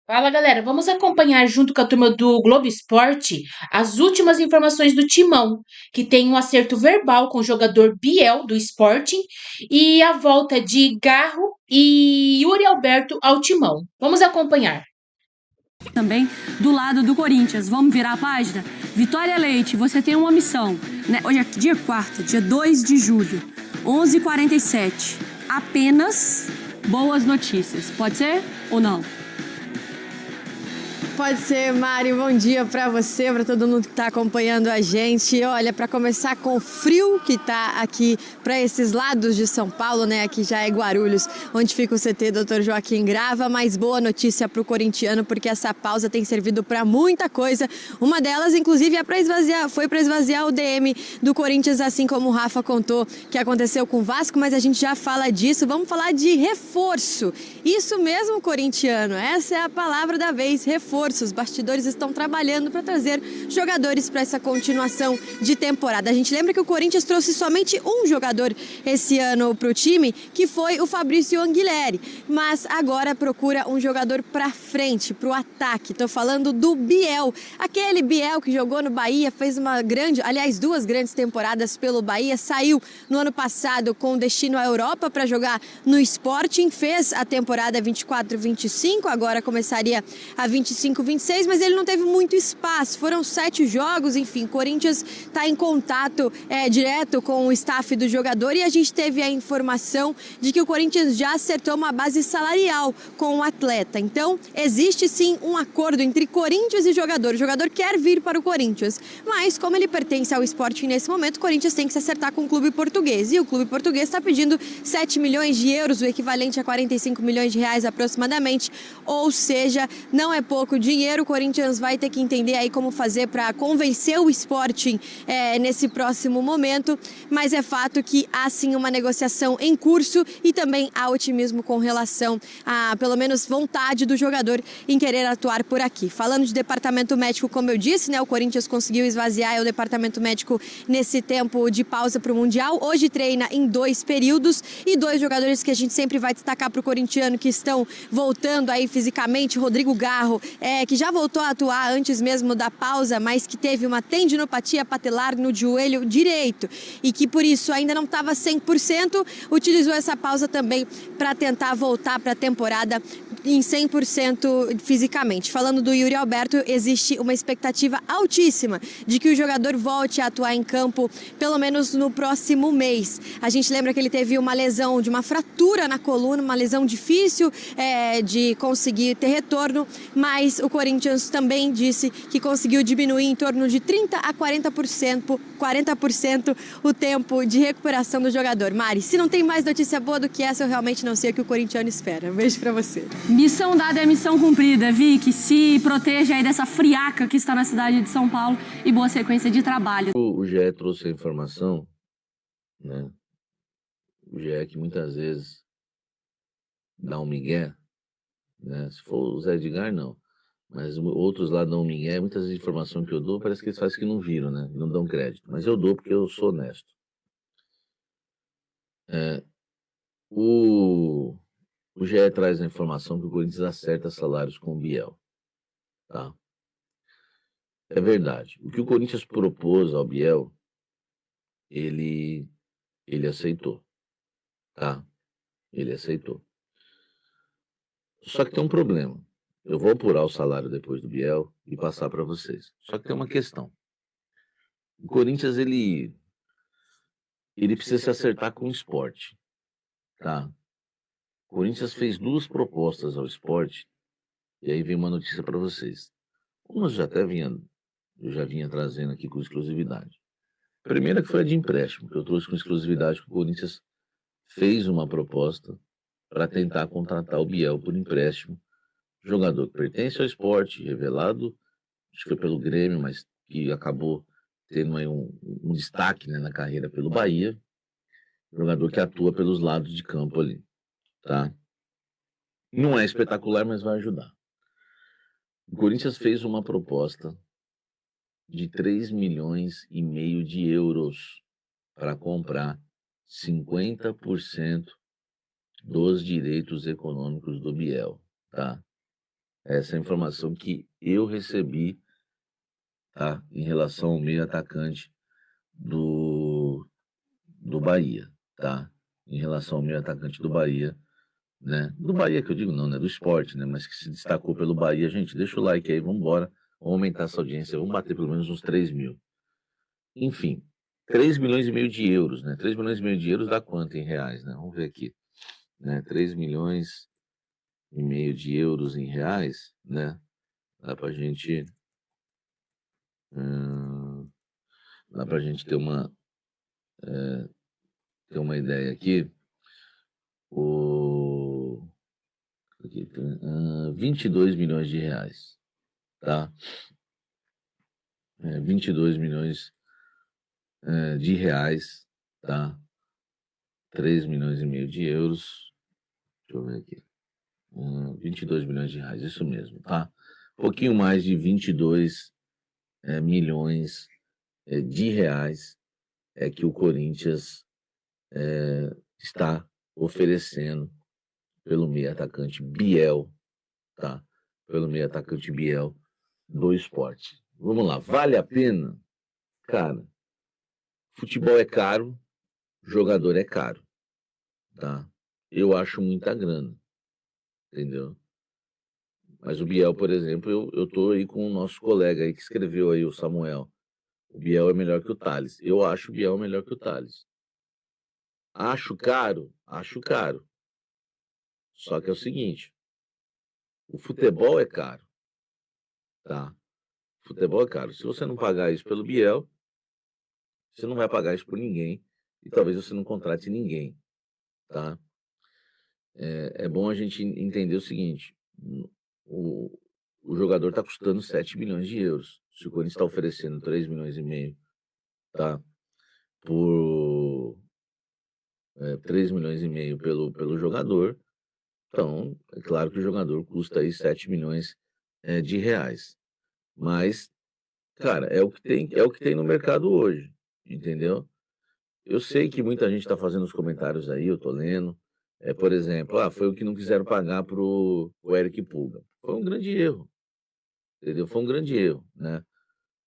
Fala galera, vamos acompanhar junto com a turma do Globo Esporte as últimas informações do Timão, que tem um acerto verbal com o jogador Biel do Sporting e a volta de Garro e Yuri Alberto ao Timão. Vamos acompanhar. Também do lado do Corinthians. Vamos virar a página? Vitória Leite, você tem uma missão, né? Hoje é dia 4, dia 2 de julho, 11h47. Apenas boas notícias. Pode ser ou não? Pode ser, Mari. Bom dia para você, para todo mundo que está acompanhando a gente. Olha, para começar com o frio que está aqui para esses lados de São Paulo, né? Aqui já é Guarulhos, onde fica o CT Dr. Joaquim Grava. Mas boa notícia para o corintiano, porque essa pausa tem servido para muita coisa. Uma delas, inclusive, foi para esvaziar o DM do Corinthians, assim como o Rafa contou que aconteceu com o Vasco, mas a gente já fala disso. Vamos falar de reforço. Isso mesmo, corintiano. Essa é a palavra da vez, reforço. Os bastidores estão trabalhando para trazer jogadores para essa continuação de temporada. A gente lembra que o Corinthians trouxe somente um jogador esse ano para o time, que foi o Fabrício Anguilleri, mas agora procura um jogador para frente, para o ataque. Estou falando do Biel, aquele Biel que jogou no Bahia, fez duas grandes temporadas pelo Bahia, saiu no ano passado com destino à Europa para jogar no Sporting, fez a temporada 24-25, agora começaria a 25-26, mas ele não teve muito espaço. Foram 7 jogos, enfim. O Corinthians está em contato direto com o staff do jogador e a gente teve a informação de que o Corinthians já acertou uma base salarial com o atleta. Então, existe sim um acordo entre Corinthians e jogador. O jogador quer vir para o Corinthians, mas como ele pertence ao Sporting nesse momento, o Corinthians tem que se acertar com o clube português. E o clube português está pedindo 7 milhões de euros, o equivalente a 45 milhões de reais aproximadamente. Ou seja, não é pouco dinheiro. O Corinthians vai ter que entender aí como fazer para convencer o Sporting nesse próximo momento, mas é fato que há sim uma negociação em curso e também há otimismo com relação a, pelo menos, vontade do jogador em querer atuar por aqui. Falando de departamento médico, como eu disse, né, o Corinthians conseguiu esvaziar o departamento médico nesse tempo de pausa para o Mundial. Hoje treina em 2 períodos e 2 jogadores que a gente sempre vai destacar para o corintiano que estão voltando aí fisicamente. Rodrigo Garro, que já voltou a atuar antes mesmo da pausa, mas que teve uma tendinopatia patelar no joelho direito e que por isso ainda não estava 100%, utilizou essa pausa também para tentar voltar para a temporada em 100% fisicamente. Falando do Yuri Alberto, existe uma expectativa altíssima de que o jogador volte a atuar em campo pelo menos no próximo mês. A gente lembra que ele teve uma lesão de uma fratura na coluna, uma lesão difícil de conseguir ter retorno, mas o Corinthians também disse que conseguiu diminuir em torno de 30% a 40% o tempo de recuperação do jogador. Mari, se não tem mais notícia boa do que essa, eu realmente não sei o que o corintiano espera. Um beijo pra você. Missão dada é missão cumprida, Vicky. Se proteja aí dessa friaca que está na cidade de São Paulo e boa sequência de trabalho. O GE trouxe a informação, né? O GE que muitas vezes dá um migué, né? Se for o Zé Edgar, não. Mas outros lá dão um migué. Muitas informações que eu dou, parece que eles fazem que não viram, né? Não dão crédito. Mas eu dou porque eu sou honesto. O GE traz a informação que o Corinthians acerta salários com o Biel. Tá? É verdade. O que o Corinthians propôs ao Biel, ele aceitou. Tá? Ele aceitou. Só que tem um problema. Eu vou apurar o salário depois do Biel e passar para vocês. Só que tem uma questão. O Corinthians, ele precisa se acertar com o Sport. Tá? O Corinthians fez 2 propostas ao Sport e aí vem uma notícia para vocês. Umas eu já vinha trazendo aqui com exclusividade. A primeira que foi a de empréstimo, que eu trouxe com exclusividade, que o Corinthians fez uma proposta para tentar contratar o Biel por empréstimo. Jogador que pertence ao Sport, revelado, acho que foi pelo Grêmio, mas que acabou tendo aí um destaque, né, na carreira pelo Bahia. Jogador que atua pelos lados de campo ali, tá? Não é espetacular, mas vai ajudar. O Corinthians fez uma proposta de 3,5 milhões de euros para comprar 50% dos direitos econômicos do Biel, tá? Essa é a informação que eu recebi, tá? Em relação ao meio atacante do Bahia, tá? Em relação ao meio atacante do Bahia, né? Do Bahia que eu digo não, né? Do Sport, né? Mas que se destacou pelo Bahia. Gente, deixa o like aí, vamos embora. Vamos aumentar essa audiência, vamos bater pelo menos uns 3 mil. Enfim, 3 milhões e meio de euros, né? 3 milhões e meio de euros dá quanto em reais, né? Vamos ver aqui, né? 3 milhões e meio de euros em reais, né? Dá pra gente, hum, dá pra gente ter uma ideia aqui. O, aqui, 22 milhões de reais, tá? 22 milhões de reais, tá? 3 milhões e meio de euros. Deixa eu ver aqui. 22 milhões de reais, isso mesmo, tá? Pouquinho mais de 22 milhões de reais é que o Corinthians está oferecendo pelo meio atacante Biel, tá? Pelo meio atacante Biel do Sport. Vamos lá, vale a pena? Cara, futebol é caro, jogador é caro, tá? Eu acho muita grana, entendeu? Mas o Biel, por exemplo, eu tô aí com o nosso colega aí que escreveu aí, o Samuel. O Biel é melhor que o Thales. Eu acho o Biel melhor que o Thales. Acho caro? Acho caro. Só que é o seguinte, o futebol é caro, tá? Futebol é caro. Se você não pagar isso pelo Biel, você não vai pagar isso por ninguém e talvez você não contrate ninguém, tá? É bom a gente entender o seguinte, o, o jogador está custando 7 milhões de euros. Se o Corinthians está oferecendo 3 milhões e meio, tá? Por 3 milhões e meio pelo jogador, então é claro que o jogador custa aí 7 milhões de reais. Mas, cara, é o que tem no mercado hoje, entendeu? Eu sei que muita gente está fazendo os comentários aí, eu tô lendo. Por exemplo, foi o que não quiseram pagar pro Eric Pulga. Foi um grande erro, entendeu? Foi um grande erro, né?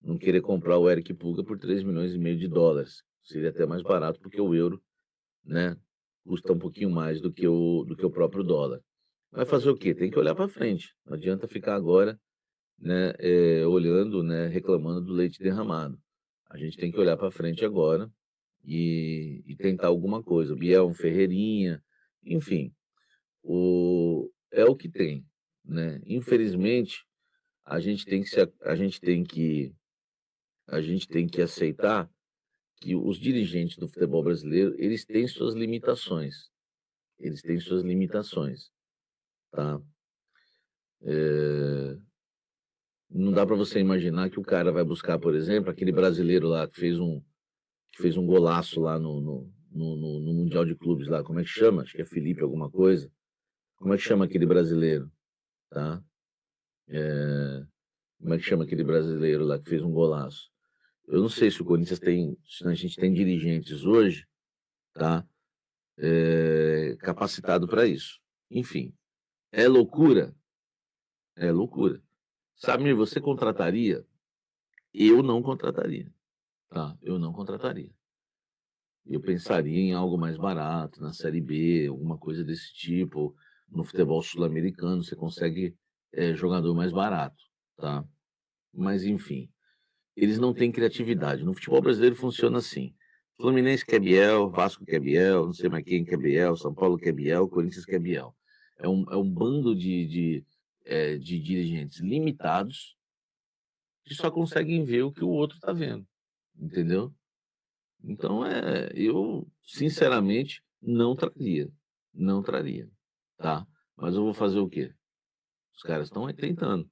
Não querer comprar o Eric Pulga por 3 milhões e meio de dólares. Seria até mais barato, porque o euro, né, custa um pouquinho mais do que o próprio dólar. Vai fazer o quê? Tem que olhar para frente. Não adianta ficar agora, né, olhando, né, reclamando do leite derramado. A gente tem que olhar para frente agora e tentar alguma coisa. O Biel, um Ferreirinha, enfim, é o que tem, né? Infelizmente, a gente tem que a gente tem que aceitar que os dirigentes do futebol brasileiro, eles têm suas limitações. Eles têm suas limitações, tá? Não dá para você imaginar que o cara vai buscar, por exemplo, aquele brasileiro lá que fez um golaço lá no Mundial de Clubes lá, como é que chama? Acho que é Felipe alguma coisa. Como é que chama aquele brasileiro, tá? Como é que chama aquele brasileiro lá que fez um golaço? Eu não sei se o Corinthians tem, se a gente tem dirigentes hoje, tá? Capacitado para isso. Enfim, é loucura? É loucura. Samir, você contrataria? Eu não contrataria, tá? Eu não contrataria. Eu pensaria em algo mais barato, na Série B, alguma coisa desse tipo. No futebol sul-americano, você consegue jogador mais barato, tá? Mas, enfim, eles não têm criatividade. No futebol brasileiro funciona assim. Fluminense quer Biel, Vasco quer Biel, não sei mais quem quer Biel, São Paulo quer Biel, Corinthians quer Biel. É um bando de dirigentes limitados que só conseguem ver o que o outro está vendo, entendeu? Então, eu, sinceramente, não traria. Não traria, tá? Mas eu vou fazer o quê? Os caras estão aí tentando.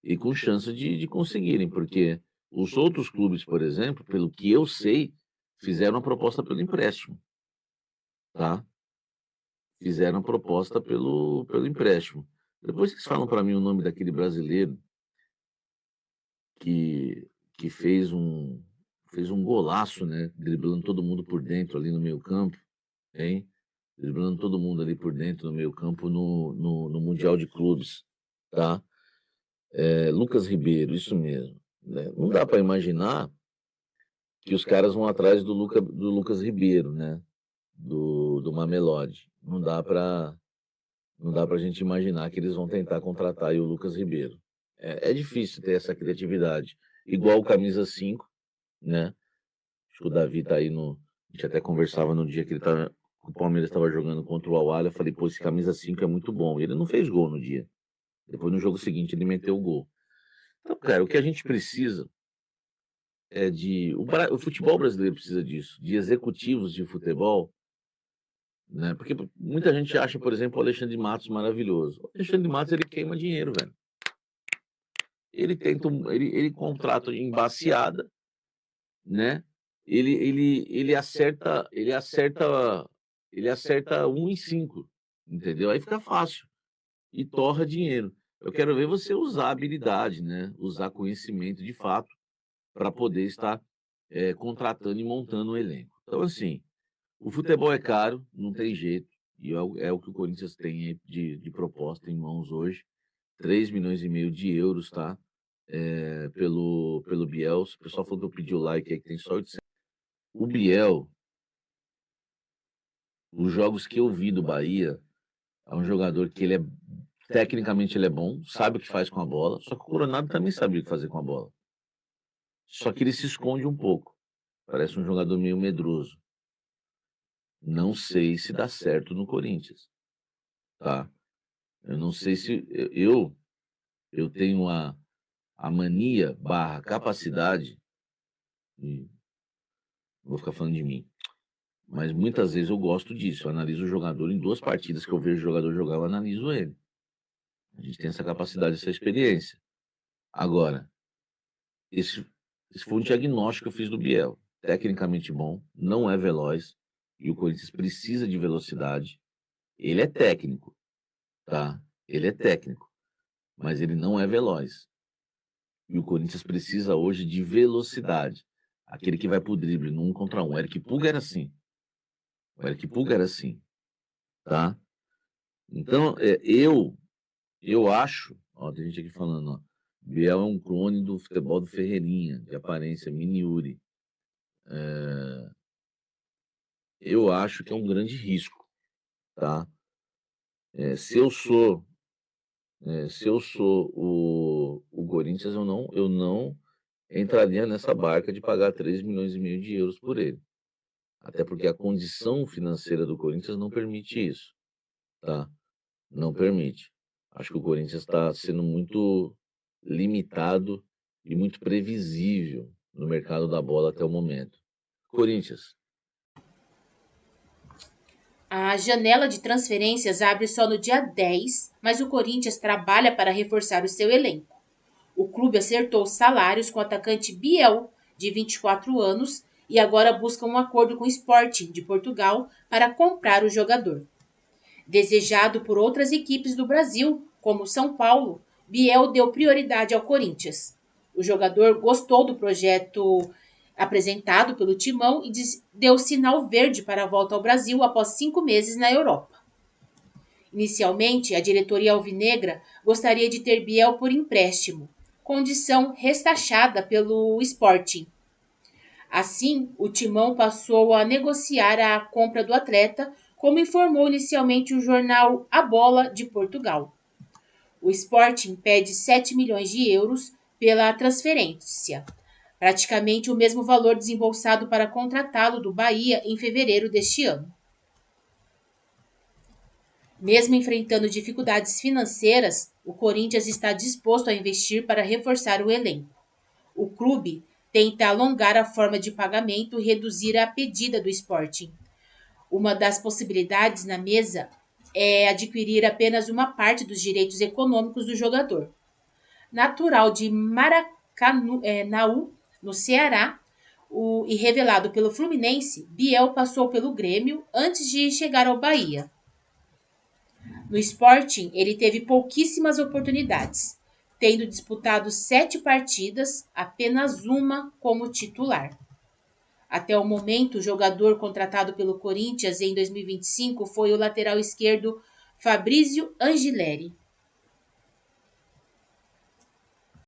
E com chance de conseguirem, porque os outros clubes, por exemplo, pelo que eu sei, fizeram a proposta pelo empréstimo, tá? Fizeram a proposta pelo empréstimo. Depois vocês falam para mim o nome daquele brasileiro que fez um golaço, né? Driblando todo mundo por dentro ali no meio campo, hein? Driblando todo mundo ali por dentro no meio campo no Mundial de Clubes, tá? Lucas Ribeiro, isso mesmo. Né? Não dá para imaginar que os caras vão atrás do Lucas Ribeiro, né? Do Mamelodi. Não dá para a gente imaginar que eles vão tentar contratar aí o Lucas Ribeiro. É difícil ter essa criatividade. Igual o camisa 5, né? Acho que o Davi tá aí no. A gente até conversava no dia que o Palmeiras estava jogando contra o Al-Ahly. Eu falei, pô, esse camisa 5 é muito bom. E ele não fez gol no dia. Depois, no jogo seguinte, ele meteu o gol. Então, cara, o que a gente precisa é de. O futebol brasileiro precisa disso, de executivos de futebol, né? Porque muita gente acha, por exemplo, o Alexandre de Matos maravilhoso. O Alexandre de Matos, ele queima dinheiro, velho. Ele contrata em baseada, né? Ele acerta 1 em 5, entendeu? Aí fica fácil e torra dinheiro. Eu quero ver você usar habilidade, né? Usar conhecimento de fato para poder estar contratando e montando um elenco. Então, assim, o futebol é caro, não tem jeito, e é o que o Corinthians tem aí de proposta em mãos hoje. 3,5 milhões de euros, tá? Pelo Biel. O pessoal falou que eu pedi o like aí, que tem só 800. O Biel, os jogos que eu vi do Bahia, é um jogador que tecnicamente ele é bom, sabe o que faz com a bola, só que o Coronado também sabe o que fazer com a bola. Só que ele se esconde um pouco. Parece um jogador meio medroso. Não sei se dá certo no Corinthians, tá? Eu não sei se eu tenho a mania / capacidade, e vou ficar falando de mim, mas muitas vezes eu gosto disso. Eu analiso o jogador em 2 partidas que eu vejo o jogador jogar, eu analiso ele. A gente tem essa capacidade, essa experiência. Agora, esse foi um diagnóstico que eu fiz do Biel. Tecnicamente bom, não é veloz, e o Corinthians precisa de velocidade. Ele é técnico, tá? Ele é técnico, mas ele não é veloz. E o Corinthians precisa hoje de velocidade. Aquele que vai pro drible no 1 contra 1. O Eric Pulga era assim. Tá? Então, eu acho, ó, tem gente aqui falando, ó, Biel é um clone do futebol do Ferreirinha, de aparência, mini Yuri. Eu acho que é um grande risco, tá? Se eu sou o Corinthians, eu não entraria nessa barca de pagar 3,5 milhões de euros por ele. Até porque a condição financeira do Corinthians não permite isso, tá? Não permite. Acho que o Corinthians está sendo muito limitado e muito previsível no mercado da bola até o momento. Corinthians. A janela de transferências abre só no dia 10, mas o Corinthians trabalha para reforçar o seu elenco. O clube acertou os salários com o atacante Biel, de 24 anos, e agora busca um acordo com o Sporting de Portugal para comprar o jogador. Desejado por outras equipes do Brasil, como São Paulo, Biel deu prioridade ao Corinthians. O jogador gostou do projeto apresentado pelo Timão e deu sinal verde para a volta ao Brasil após 5 meses na Europa. Inicialmente, a diretoria alvinegra gostaria de ter Biel por empréstimo, condição restachada pelo Sporting. Assim, o Timão passou a negociar a compra do atleta, como informou inicialmente o jornal A Bola de Portugal. O Sporting pede 7 milhões de euros pela transferência, praticamente o mesmo valor desembolsado para contratá-lo do Bahia em fevereiro deste ano. Mesmo enfrentando dificuldades financeiras, o Corinthians está disposto a investir para reforçar o elenco. O clube tenta alongar a forma de pagamento e reduzir a pedida do Sporting. Uma das possibilidades na mesa é adquirir apenas uma parte dos direitos econômicos do jogador. Natural de Maracanaú, no Ceará, e revelado pelo Fluminense, Biel passou pelo Grêmio antes de chegar ao Bahia. No Sporting, ele teve pouquíssimas oportunidades, tendo disputado 7 partidas, apenas uma como titular. Até o momento, o jogador contratado pelo Corinthians em 2025 foi o lateral esquerdo Fabrício Angileri.